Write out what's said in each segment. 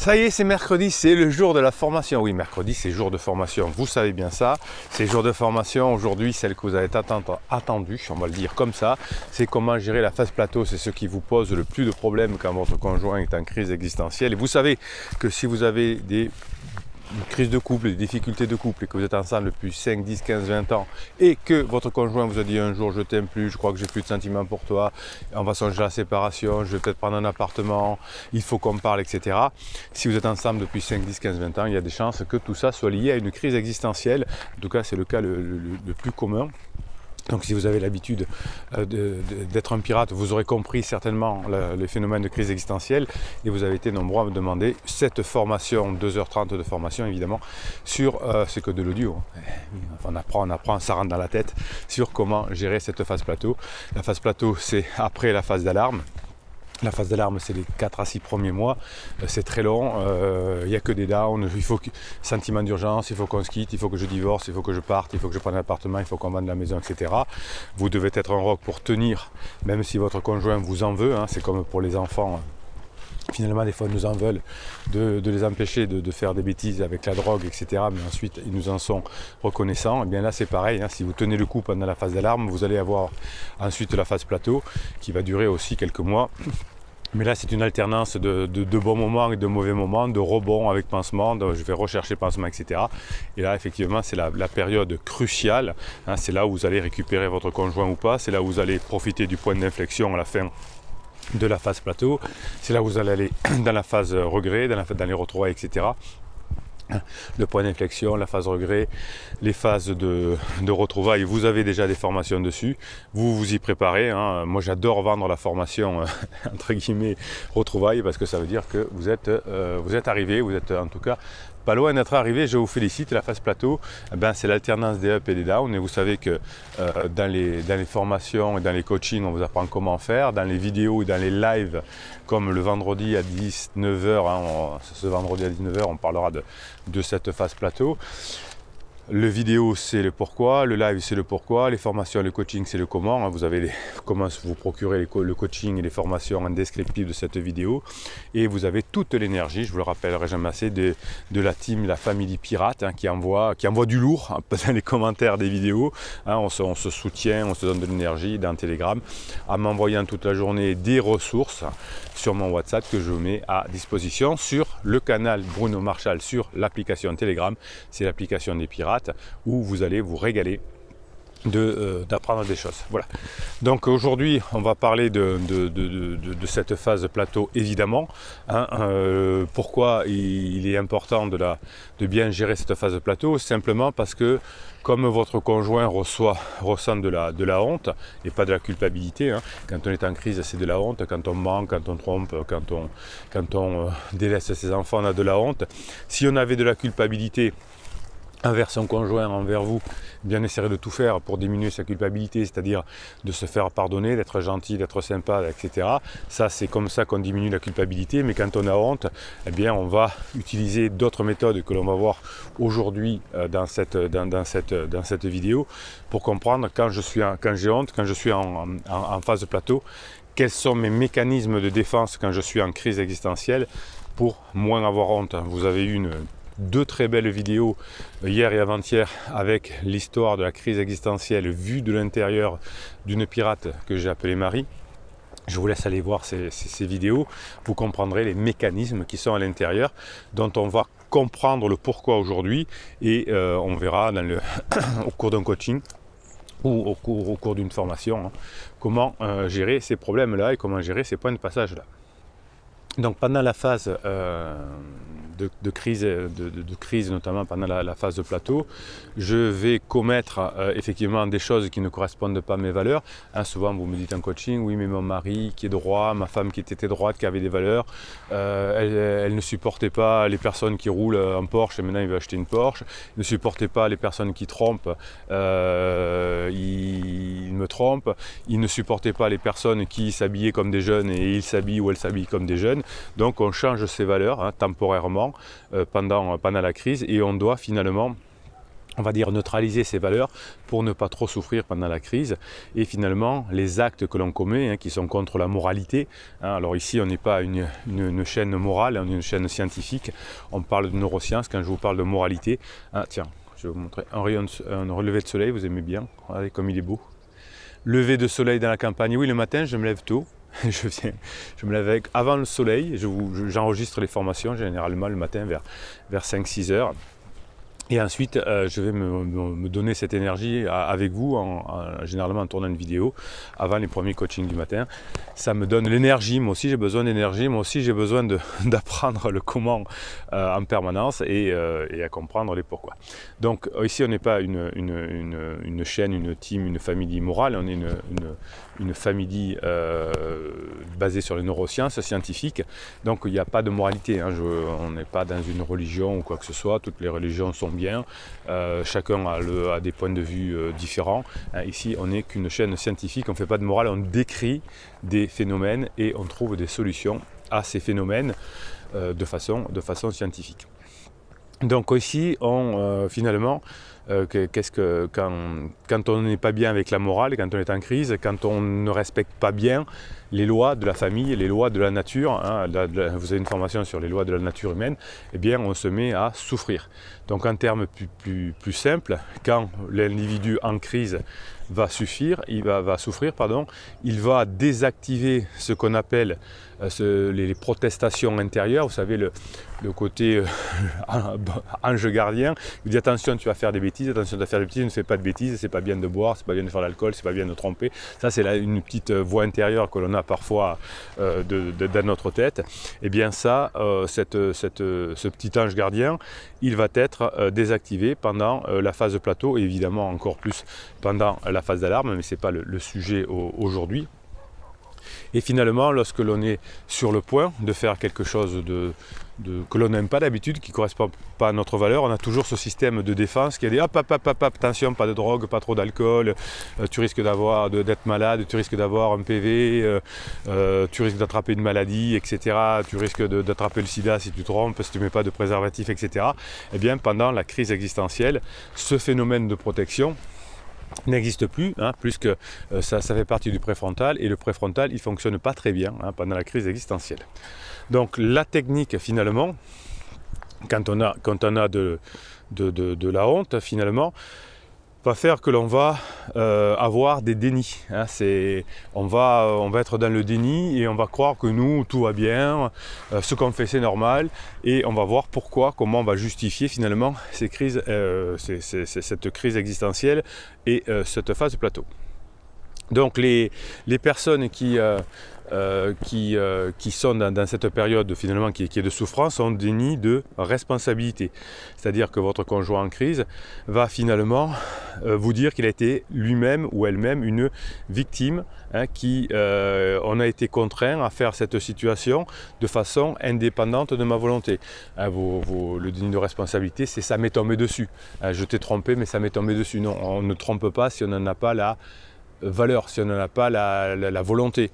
Ça y est, c'est mercredi, c'est le jour de la formation. Oui, mercredi, c'est jour de formation. Vous savez bien ça. C'est jour de formation. Aujourd'hui, celle que vous avez attendue, on va le dire comme ça, c'est comment gérer la phase plateau. C'est ce qui vous pose le plus de problèmes quand votre conjoint est en crise existentielle. Et vous savez que si vous avez une crise de couple, des difficultés de couple et que vous êtes ensemble depuis 5, 10, 15, 20 ans et que votre conjoint vous a dit un jour je t'aime plus, je crois que j'ai plus de sentiments pour toi, on va songer à la séparation, je vais peut-être prendre un appartement, il faut qu'on parle, etc. Si vous êtes ensemble depuis 5, 10, 15, 20 ans, il y a des chances que tout ça soit lié à une crise existentielle. En tout cas, c'est le cas le plus commun. Donc si vous avez l'habitude d'être un pirate, vous aurez compris certainement les phénomènes de crise existentielle et vous avez été nombreux à me demander cette formation, 2h30 de formation évidemment, sur, c'est que de l'audio, on apprend, ça rentre dans la tête, sur comment gérer cette phase plateau. La phase plateau, c'est après la phase d'alarme. La phase d'alarme, c'est les 4 à 6 premiers mois, c'est très long, il n'y a que des downs, il faut sentiment d'urgence, il faut qu'on se quitte, il faut que je divorce, il faut que je parte, il faut que je prenne un appartement, il faut qu'on vende la maison, etc. Vous devez être un roc pour tenir, même si votre conjoint vous en veut, c'est comme pour les enfants. Finalement, des fois, ils nous en veulent de les empêcher de faire des bêtises avec la drogue, etc. Mais ensuite, ils nous en sont reconnaissants. Et bien là, c'est pareil. Si vous tenez le coup pendant la phase d'alarme, vous allez avoir ensuite la phase plateau qui va durer aussi quelques mois. Mais là, c'est une alternance de bons moments et de mauvais moments, de rebonds avec pansement, je vais rechercher pansement, etc. Et là, effectivement, c'est la période cruciale. C'est là où vous allez récupérer votre conjoint ou pas. C'est là où vous allez profiter du point d'inflexion à la fin de la phase plateau, c'est là où vous allez aller dans la phase regret, dans les retrouvailles, etc. Le point d'inflexion, la phase regret, les phases de retrouvailles, vous avez déjà des formations dessus, vous vous y préparez. Moi j'adore vendre la formation entre guillemets retrouvailles parce que ça veut dire que vous êtes arrivé, vous êtes en tout cas pas loin d'être arrivé, je vous félicite. La phase plateau, c'est l'alternance des ups et des downs et vous savez que dans les formations et dans les coachings, on vous apprend comment faire, dans les vidéos et dans les lives, comme le vendredi à 19h, ce vendredi à 19h, on parlera de cette phase plateau. Le vidéo, c'est le pourquoi, le live, c'est le pourquoi, les formations, le coaching, c'est le comment. Vous avez comment vous procurer le coaching et les formations en descriptif de cette vidéo. Et vous avez toute l'énergie, je vous le rappellerai jamais assez, de la team, la famille pirate, qui envoie du lourd dans les commentaires des vidéos. On se soutient, on se donne de l'énergie dans Telegram, en m'envoyant toute la journée des ressources sur mon WhatsApp que je mets à disposition sur le canal Bruno Marchal, sur l'application Telegram. C'est l'application des pirates, où vous allez vous régaler d'apprendre des choses. Voilà. Donc aujourd'hui, on va parler de cette phase plateau, évidemment. Pourquoi il est important de bien gérer cette phase plateau? Simplement parce que comme votre conjoint ressent de la honte et pas de la culpabilité, quand on est en crise, c'est de la honte. Quand on ment, quand on trompe, quand on délaisse ses enfants, on a de la honte. Si on avait de la culpabilité envers son conjoint, envers vous, bien essayer de tout faire pour diminuer sa culpabilité, c'est-à-dire de se faire pardonner, d'être gentil, d'être sympa, etc. Ça, c'est comme ça qu'on diminue la culpabilité. Mais quand on a honte, eh bien, on va utiliser d'autres méthodes que l'on va voir aujourd'hui dans cette vidéo pour comprendre quand j'ai honte, quand je suis en phase plateau, quels sont mes mécanismes de défense quand je suis en crise existentielle pour moins avoir honte. Vous avez eu deux très belles vidéos hier et avant-hier avec l'histoire de la crise existentielle vue de l'intérieur d'une pirate que j'ai appelée Marie. Je vous laisse aller voir ces vidéos, vous comprendrez les mécanismes qui sont à l'intérieur, dont on va comprendre le pourquoi aujourd'hui et on verra au cours d'un coaching ou au cours d'une formation comment gérer ces problèmes-là et comment gérer ces points de passage-là. Donc pendant la phase de crise, notamment pendant la phase de plateau, je vais commettre effectivement des choses qui ne correspondent pas à mes valeurs. Souvent vous me dites en coaching, oui mais mon mari qui est droit, ma femme qui était droite, qui avait des valeurs, elle ne supportait pas les personnes qui roulent en Porsche et maintenant il veut acheter une Porsche, il ne supportait pas les personnes qui trompent, il me trompe, il ne supportait pas les personnes qui s'habillaient comme des jeunes et il s'habille ou elle s'habille comme des jeunes. Donc on change ses valeurs temporairement pendant la crise et on doit finalement on va dire neutraliser ces valeurs pour ne pas trop souffrir pendant la crise. Et finalement, les actes que l'on commet, qui sont contre la moralité, alors ici on n'est pas une chaîne morale, on est une chaîne scientifique, on parle de neurosciences quand je vous parle de moralité. Tiens, je vais vous montrer un relevé de soleil, vous aimez bien, regardez comme il est beau. Lever de soleil dans la campagne, oui le matin je me lève tôt. Je me lève avant le soleil, j'enregistre les formations généralement le matin vers 5-6 heures. Et ensuite, je vais me donner cette énergie avec vous, généralement en tournant une vidéo, avant les premiers coachings du matin. Ça me donne l'énergie, moi aussi j'ai besoin d'énergie, moi aussi j'ai besoin d'apprendre le comment en permanence et à comprendre les pourquoi. Donc ici on n'est pas une chaîne, une team, une famille morale, on est une famille basée sur les neurosciences scientifiques. Donc il n'y a pas de moralité, on n'est pas dans une religion ou quoi que ce soit, toutes les religions sont bien, chacun a des points de vue différents. Ici on n'est qu'une chaîne scientifique, on ne fait pas de morale, on décrit des phénomènes et on trouve des solutions à ces phénomènes de façon scientifique. Donc ici finalement quand on n'est pas bien avec la morale, quand on est en crise, quand on ne respecte pas bien les lois de la famille, les lois de la nature, vous avez une formation sur les lois de la nature humaine, eh bien on se met à souffrir. Donc en termes plus simples, quand l'individu en crise va souffrir, il va désactiver ce qu'on appelle les protestations intérieures, vous savez le côté ange gardien, il dit attention tu vas faire des bêtises, attention tu vas faire des bêtises, ne fais pas de bêtises, c'est pas bien de boire, c'est pas bien de faire de l'alcool, c'est pas bien de tromper. Ça c'est une petite voix intérieure que l'on a parfois dans notre tête. Et bien ça, ce petit ange gardien, il va être désactivé pendant la phase de plateau et évidemment encore plus pendant la phase d'alarme, mais ce n'est pas le sujet aujourd'hui. Et finalement, lorsque l'on est sur le point de faire quelque chose que l'on n'aime pas d'habitude, qui ne correspond pas à notre valeur, on a toujours ce système de défense qui a dit hop, attention, pas de drogue, pas trop d'alcool, tu risques d'être malade, tu risques d'avoir un PV, tu risques d'attraper une maladie, etc. Tu risques d'attraper le sida si tu te trompes, si tu ne mets pas de préservatif, etc. Eh bien, pendant la crise existentielle, ce phénomène de protection n'existe plus, puisque ça fait partie du préfrontal et le préfrontal il ne fonctionne pas très bien pendant la crise existentielle. Donc la technique finalement, quand on a de la honte finalement, va faire que l'on va avoir des dénis. On va être dans le déni et on va croire que nous, tout va bien, ce qu'on fait c'est normal et on va voir comment on va justifier finalement ces crises, cette crise existentielle et cette phase de plateau. Donc les personnes qui sont dans cette période finalement qui est de souffrance ont déni de responsabilité. C'est-à-dire que votre conjoint en crise va finalement vous dire qu'il a été lui-même ou elle-même une victime, on a été contraint à faire cette situation de façon indépendante de ma volonté. Le déni de responsabilité, c'est ça m'est tombé dessus. Je t'ai trompé mais ça m'est tombé dessus. Non, on ne trompe pas si on n'en a pas la valeur, si on n'en a pas la volonté.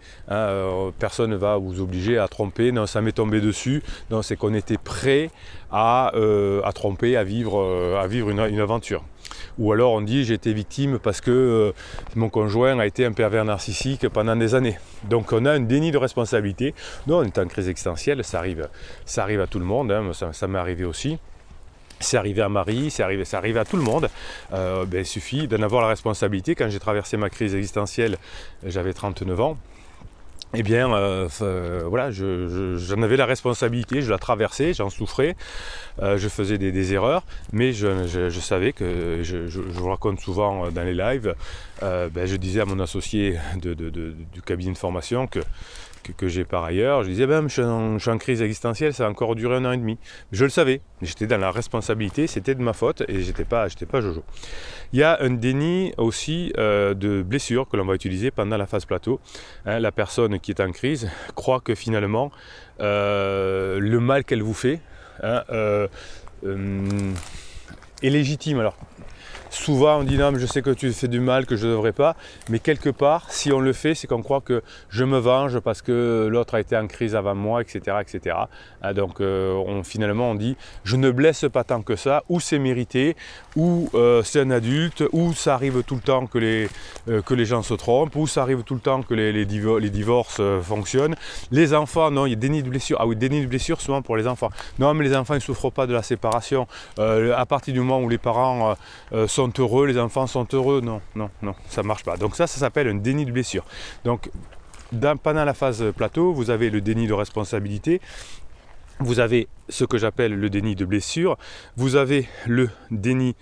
Personne ne va vous obliger à tromper, non ça m'est tombé dessus, non c'est qu'on était prêt à tromper, à vivre une aventure. Ou alors on dit j'ai été victime parce que mon conjoint a été un pervers narcissique pendant des années. Donc on a un déni de responsabilité. Non, on est en crise existentielle, ça arrive à tout le monde, ça m'est arrivé aussi. C'est arrivé à Marie, c'est arrivé à tout le monde. Il suffit d'en avoir la responsabilité. Quand j'ai traversé ma crise existentielle, j'avais 39 ans. Eh bien, voilà, j'en avais la responsabilité, je la traversais, j'en souffrais, je faisais des erreurs, mais je savais que, je vous raconte souvent dans les lives, je disais à mon associé du cabinet de formation que j'ai par ailleurs, je disais je suis en crise existentielle, ça va encore durer 1 an et demi. Je le savais, j'étais dans la responsabilité, c'était de ma faute et j'étais pas Jojo. Il y a un déni aussi de blessure que l'on va utiliser pendant la phase plateau. La personne qui est en crise croit que finalement le mal qu'elle vous fait est légitime. Alors, souvent on dit non mais je sais que tu fais du mal, que je ne devrais pas, mais quelque part si on le fait c'est qu'on croit que je me venge parce que l'autre a été en crise avant moi, etc. etc. Donc finalement on dit je ne blesse pas tant que ça, ou c'est mérité, ou c'est un adulte, ou ça arrive tout le temps que les gens se trompent, ou ça arrive tout le temps que les divorces fonctionnent. Les enfants, non, il y a déni de blessure. Ah oui, déni de blessure souvent pour les enfants. Non, mais les enfants ils ne souffrent pas de la séparation. À partir du moment où les parents sont heureux, les enfants sont heureux. Non, non, non, ça ne marche pas. Donc ça s'appelle un déni de blessure. Donc pendant la phase plateau, vous avez le déni de responsabilité. Vous avez ce que j'appelle le déni de blessure. Vous avez le déni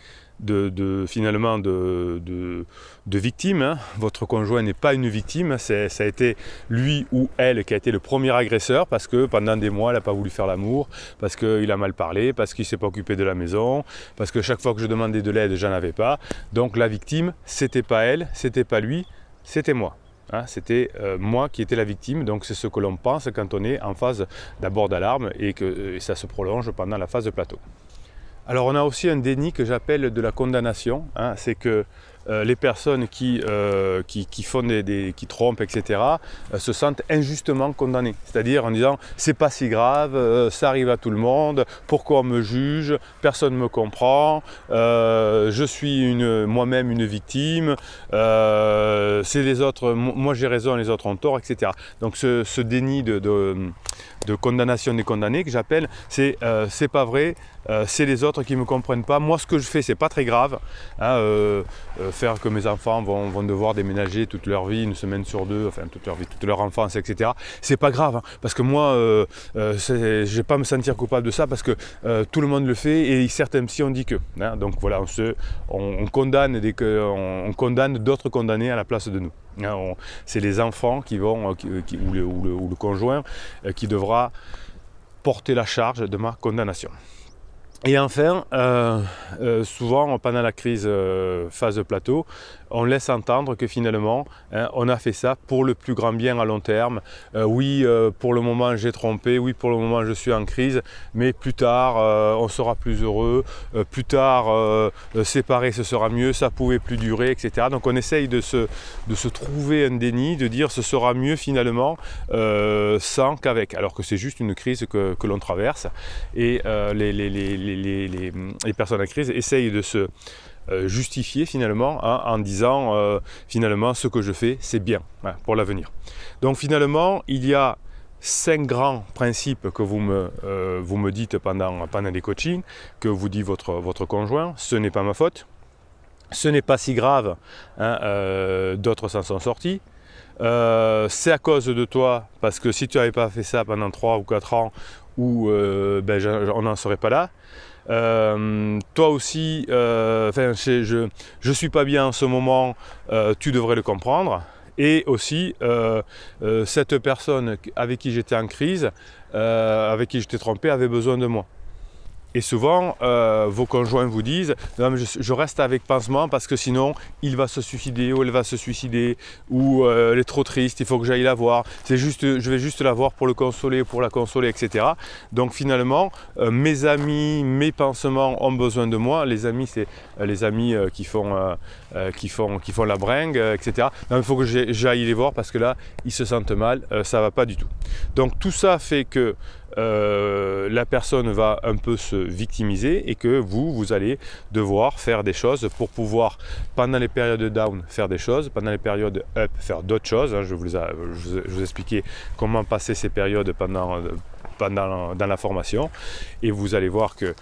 finalement de victime. Hein. Votre conjoint n'est pas une victime, ça a été lui ou elle qui a été le premier agresseur parce que pendant des mois il n'a pas voulu faire l'amour, parce qu'il a mal parlé, parce qu'il ne s'est pas occupé de la maison, parce que chaque fois que je demandais de l'aide, j'en avais pas. Donc la victime, c'était pas elle, c'était pas lui, c'était moi. Hein, c'était moi qui étais la victime, donc c'est ce que l'on pense quand on est en phase d'abord d'alarme et que ça se prolonge pendant la phase de plateau. Alors on a aussi un déni que j'appelle de la condamnation, hein, c'est que les personnes qui font qui trompent, etc., se sentent injustement condamnées. C'est-à-dire en disant c'est pas si grave, ça arrive à tout le monde, pourquoi on me juge, personne ne me comprend, je suis moi-même une victime, c'est les autres, moi j'ai raison, les autres ont tort, etc. Donc ce déni de condamnation des condamnés que j'appelle, c'est pas vrai, c'est les autres qui ne me comprennent pas, moi ce que je fais c'est pas très grave, hein, faire que mes enfants vont devoir déménager toute leur vie, une semaine sur deux, enfin toute leur vie, toute leur enfance, etc. C'est pas grave, hein, parce que moi je vais pas me sentir coupable de ça parce que tout le monde le fait et certains psy ont dit que. Hein, donc voilà, on condamne d'autres condamnés à la place de nous. Hein, c'est les enfants qui vont, ou le conjoint qui devra porter la charge de ma condamnation. Et enfin, souvent pendant la crise phase de plateau, on laisse entendre que finalement, hein, on a fait ça pour le plus grand bien à long terme. Oui, pour le moment j'ai trompé, oui, pour le moment je suis en crise, mais plus tard on sera plus heureux, plus tard séparer ce sera mieux, ça pouvait plus durer, etc. Donc on essaye de se trouver un déni, de dire ce sera mieux finalement sans qu'avec, alors que c'est juste une crise que l'on traverse. Et les personnes en crise essayent de se justifier finalement, hein, en disant finalement ce que je fais c'est bien, hein, pour l'avenir. Donc finalement il y a 5 grands principes que vous me dites pendant les coachings, que vous dit votre conjoint. Ce n'est pas ma faute, ce n'est pas si grave, hein, d'autres s'en sont sortis. C'est à cause de toi, parce que si tu n'avais pas fait ça pendant 3 ou 4 ans, on n'en serait pas là. Toi aussi, je suis pas bien en ce moment, tu devrais le comprendre. Et aussi, cette personne avec qui j'étais en crise, avec qui j'étais trompé, avait besoin de moi. Et souvent, vos conjoints vous disent non, mais je reste avec pansement parce que sinon il va se suicider ou elle va se suicider, ou elle est trop triste, il faut que j'aille la voir. Je vais juste la voir pour le consoler, pour la consoler, etc. Donc finalement, mes amis, mes pansements ont besoin de moi. Les amis, c'est les amis qui font la bringue, etc. Non, il faut que j'aille les voir parce que là, ils se sentent mal, ça ne va pas du tout. Donc tout ça fait que la personne va un peu se victimiser et que vous allez devoir faire des choses pour pouvoir, pendant les périodes down, faire des choses, pendant les périodes up, faire d'autres choses. Hein, je vous expliquais comment passer ces périodes dans la formation, et vous allez voir que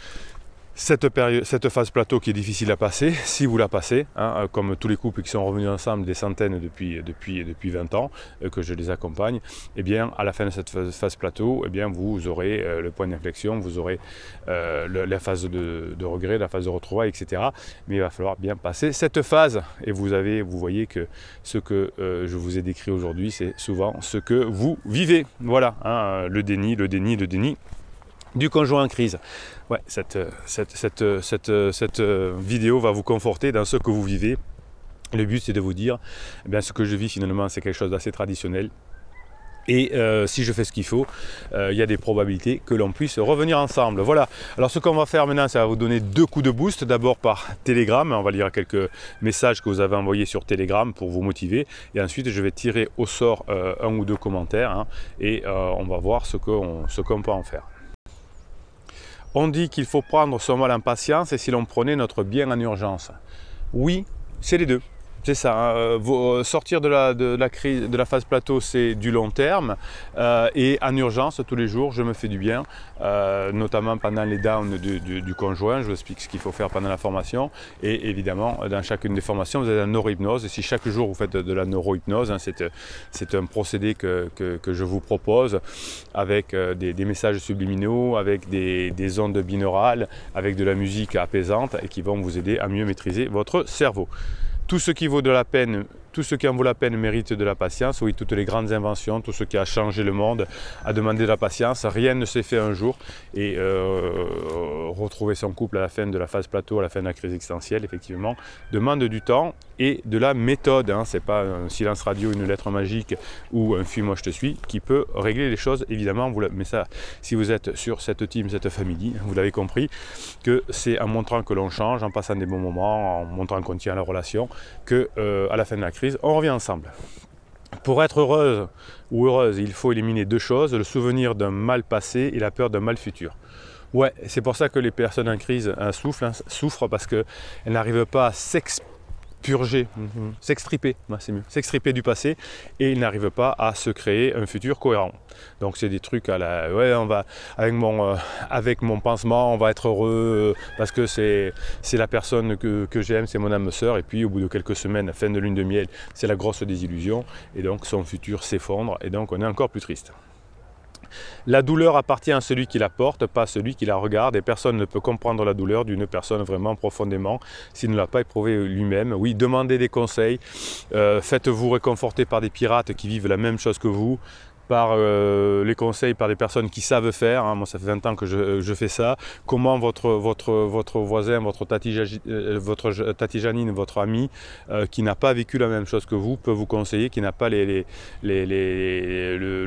cette phase plateau qui est difficile à passer, si vous la passez, hein, comme tous les couples qui sont revenus ensemble des centaines depuis 20 ans, que je les accompagne, eh bien, à la fin de cette phase plateau, eh bien, vous aurez le point d'inflexion, vous aurez la phase de regret, la phase de retrouvailles, etc. Mais il va falloir bien passer cette phase. Et vous voyez que ce que je vous ai décrit aujourd'hui, c'est souvent ce que vous vivez. Voilà, hein, le déni du conjoint en crise. Ouais, cette vidéo va vous conforter dans ce que vous vivez. Le but, c'est de vous dire, eh bien, ce que je vis finalement, c'est quelque chose d'assez traditionnel. Et si je fais ce qu'il faut, il y a des probabilités que l'on puisse revenir ensemble. Voilà. Alors ce qu'on va faire maintenant, ça va vous donner 2 coups de boost. D'abord par Telegram, on va lire quelques messages que vous avez envoyés sur Telegram pour vous motiver. Et ensuite, je vais tirer au sort 1 ou 2 commentaires hein, et on va voir ce qu'on peut en faire. On dit qu'il faut prendre son mal en patience et si l'on prenait notre bien en urgence. Oui, c'est les deux. C'est ça, hein. Sortir de la phase plateau, c'est du long terme et en urgence, tous les jours, je me fais du bien, notamment pendant les downs du conjoint. Je vous explique ce qu'il faut faire pendant la formation et évidemment, dans chacune des formations, vous avez la neurohypnose et si chaque jour vous faites de la neurohypnose, hein, c'est un procédé que je vous propose avec des messages subliminaux, avec des ondes binaurales, avec de la musique apaisante et qui vont vous aider à mieux maîtriser votre cerveau. Tout ce qui vaut de la peine, tout ce qui en vaut la peine mérite de la patience. Oui, toutes les grandes inventions, tout ce qui a changé le monde a demandé de la patience. Rien ne s'est fait un jour. Et retrouver son couple à la fin de la phase plateau, à la fin de la crise existentielle, effectivement, demande du temps et de la méthode. Hein. Ce n'est pas un silence radio, une lettre magique ou un fuis-moi je te suis qui peut régler les choses, évidemment. Mais ça, si vous êtes sur cette team, cette famille, vous l'avez compris, que c'est en montrant que l'on change, en passant des bons moments, en montrant qu'on tient la relation, que à la fin de la crise, on revient ensemble. Pour être heureuse ou heureuse, il faut éliminer 2 choses, le souvenir d'un mal passé et la peur d'un mal futur. Ouais, c'est pour ça que les personnes en crise souffrent parce qu'elles n'arrivent pas à s'expurger, s'extriper, c'est mieux, s'extriper du passé et ils n'arrivent pas à se créer un futur cohérent. Donc c'est des trucs à la, ouais, on va avec mon pansement, on va être heureux parce que c'est la personne que j'aime, c'est mon âme sœur et puis au bout de quelques semaines, fin de lune de miel, c'est la grosse désillusion et donc son futur s'effondre et donc on est encore plus triste. La douleur appartient à celui qui la porte, pas à celui qui la regarde et personne ne peut comprendre la douleur d'une personne vraiment profondément s'il ne l'a pas éprouvée lui-même. Oui, demandez des conseils, faites-vous réconforter par des pirates qui vivent la même chose que vous, par les conseils par des personnes qui savent faire, hein. Moi ça fait 20 ans que je fais ça, comment votre voisin, votre tati Janine, votre ami qui n'a pas vécu la même chose que vous peut vous conseiller, qui n'a pas le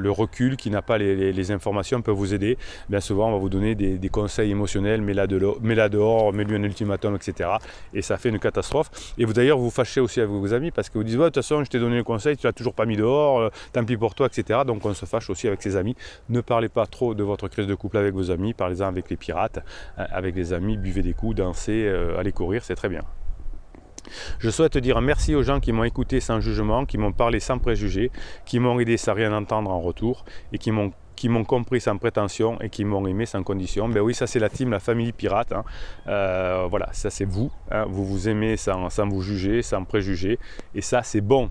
recul, qui n'a pas les informations, peut vous aider. Bien souvent on va vous donner des conseils émotionnels, mets-la dehors, mets-lui un ultimatum, etc. Et ça fait une catastrophe. Et vous d'ailleurs vous fâchez aussi avec vos amis parce que vous dites de toute façon je t'ai donné le conseil, tu l'as toujours pas mis dehors, tant pis pour toi, etc. Donc on se fâche aussi avec ses amis. Ne parlez pas trop de votre crise de couple avec vos amis, parlez-en avec les pirates, avec les amis, buvez des coups, dansez, allez courir, c'est très bien. Je souhaite dire merci aux gens qui m'ont écouté sans jugement, qui m'ont parlé sans préjugés, qui m'ont aidé sans rien entendre en retour et qui m'ont compris sans prétention et qui m'ont aimé sans condition. Ben oui, ça c'est la team, la famille pirate. Hein. Voilà, ça c'est vous. Hein. Vous vous aimez sans vous juger, sans préjugés. Et ça c'est bon.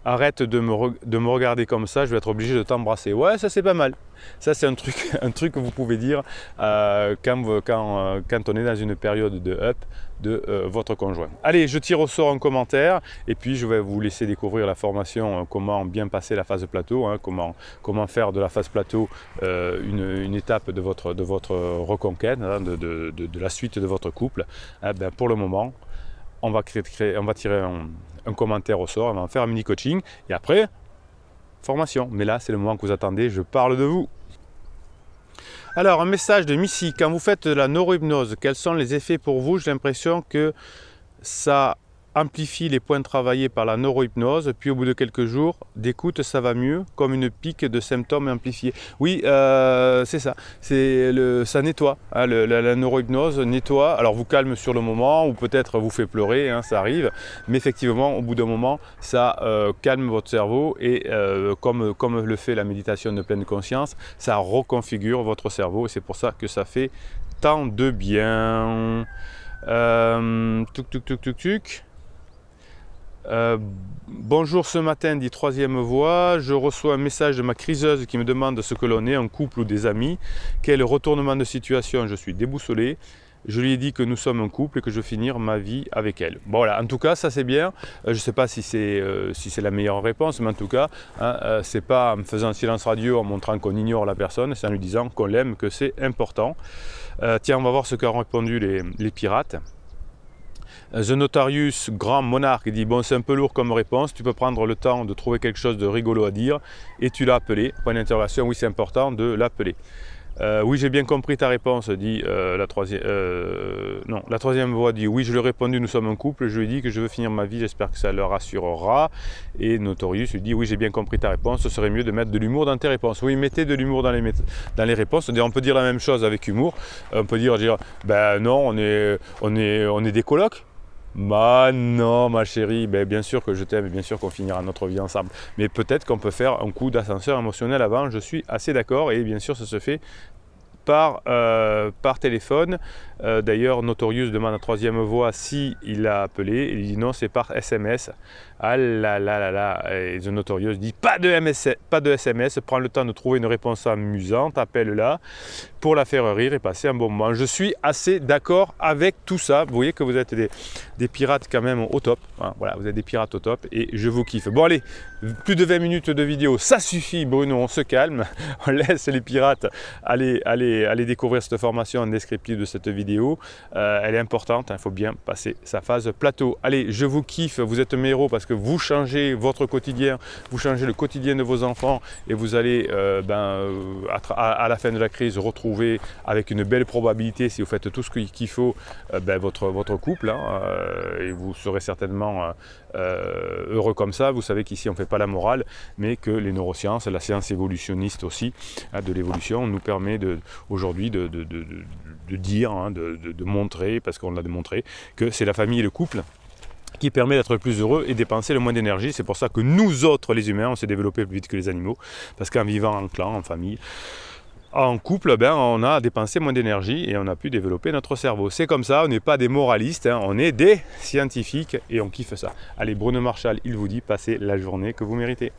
Arrête de me regarder comme ça, je vais être obligé de t'embrasser. Ouais, ça c'est pas mal. Ça c'est un truc que vous pouvez dire quand on est dans une période de up de votre conjoint. Allez, je tire au sort un commentaire et puis je vais vous laisser découvrir la formation comment bien passer la phase plateau, hein, comment faire de la phase plateau une étape de votre reconquête, hein, de la suite de votre couple. Ben, pour le moment, on va tirer un commentaire au sort, on va faire un mini coaching et après, formation. Mais là, c'est le moment que vous attendez, je parle de vous. Alors, un message de Missy, quand vous faites de la neurohypnose, quels sont les effets pour vous? J'ai l'impression que ça amplifie les points travaillés par la neurohypnose, puis au bout de quelques jours d'écoute, ça va mieux, comme une pique de symptômes amplifiés. Oui, c'est ça, ça nettoie, hein, la neurohypnose nettoie, alors vous calme sur le moment, ou peut-être vous fait pleurer, hein, ça arrive, mais effectivement, au bout d'un moment, ça calme votre cerveau, et comme le fait la méditation de pleine conscience, ça reconfigure votre cerveau, et c'est pour ça que ça fait tant de bien. Bonjour, ce matin, dit troisième voix, je reçois un message de ma criseuse qui me demande ce que l'on est, un couple ou des amis. Quel retournement de situation, je suis déboussolé. Je lui ai dit que nous sommes un couple et que je vais finir ma vie avec elle. Bon voilà, en tout cas, ça c'est bien. Je ne sais pas si c'est la meilleure réponse, mais en tout cas, hein, c'est pas en faisant silence radio, en montrant qu'on ignore la personne, c'est en lui disant qu'on l'aime, que c'est important. Tiens, on va voir ce qu'ont répondu les pirates. The Notarius, grand monarque, dit bon c'est un peu lourd comme réponse, tu peux prendre le temps de trouver quelque chose de rigolo à dire et tu l'as appelé, point d'interrogation, oui c'est important de l'appeler. Oui j'ai bien compris ta réponse, dit la troisième voix dit oui je lui ai répondu nous sommes un couple, je lui ai dit que je veux finir ma vie, j'espère que ça le rassurera. Et Notorius lui dit oui j'ai bien compris ta réponse, ce serait mieux de mettre de l'humour dans tes réponses. Oui mettez de l'humour dans les réponses, on peut dire la même chose avec humour, on peut dire ben non on est des colocs. Bah non ma chérie, ben, bien sûr que je t'aime et bien sûr qu'on finira notre vie ensemble. Mais peut-être qu'on peut faire un coup d'ascenseur émotionnel avant, je suis assez d'accord et bien sûr ça se fait par téléphone. D'ailleurs Notorious demande à troisième voix si il a appelé, il dit non c'est par SMS. Ah là là là là, et The Notorious dit pas de SMS, prends le temps de trouver une réponse amusante, appelle-la pour la faire rire et passer un bon moment. Je suis assez d'accord avec tout ça, vous voyez que vous êtes des pirates quand même au top, hein, voilà, vous êtes des pirates au top et je vous kiffe. Bon allez, plus de 20 minutes de vidéo, ça suffit Bruno, on se calme, on laisse les pirates aller découvrir cette formation descriptive de cette vidéo, elle est importante, il faut bien passer sa phase plateau. Allez, je vous kiffe, vous êtes mes héros parce que vous changez votre quotidien, vous changez le quotidien de vos enfants et vous allez à la fin de la crise retrouver avec une belle probabilité, si vous faites tout ce qu'il faut, votre couple, hein, et vous serez certainement heureux comme ça. Vous savez qu'ici on ne fait pas la morale, mais que les neurosciences, la science évolutionniste aussi, hein, de l'évolution, nous permet aujourd'hui de dire, hein, de montrer, parce qu'on l'a démontré, que c'est la famille et le couple qui permet d'être plus heureux et dépenser le moins d'énergie. C'est pour ça que nous autres, les humains, on s'est développé plus vite que les animaux, parce qu'en vivant en clan, en famille, en couple, on a dépensé moins d'énergie et on a pu développer notre cerveau. C'est comme ça, on n'est pas des moralistes, hein, on est des scientifiques et on kiffe ça. Allez, Bruno Marchal, il vous dit, passez la journée que vous méritez.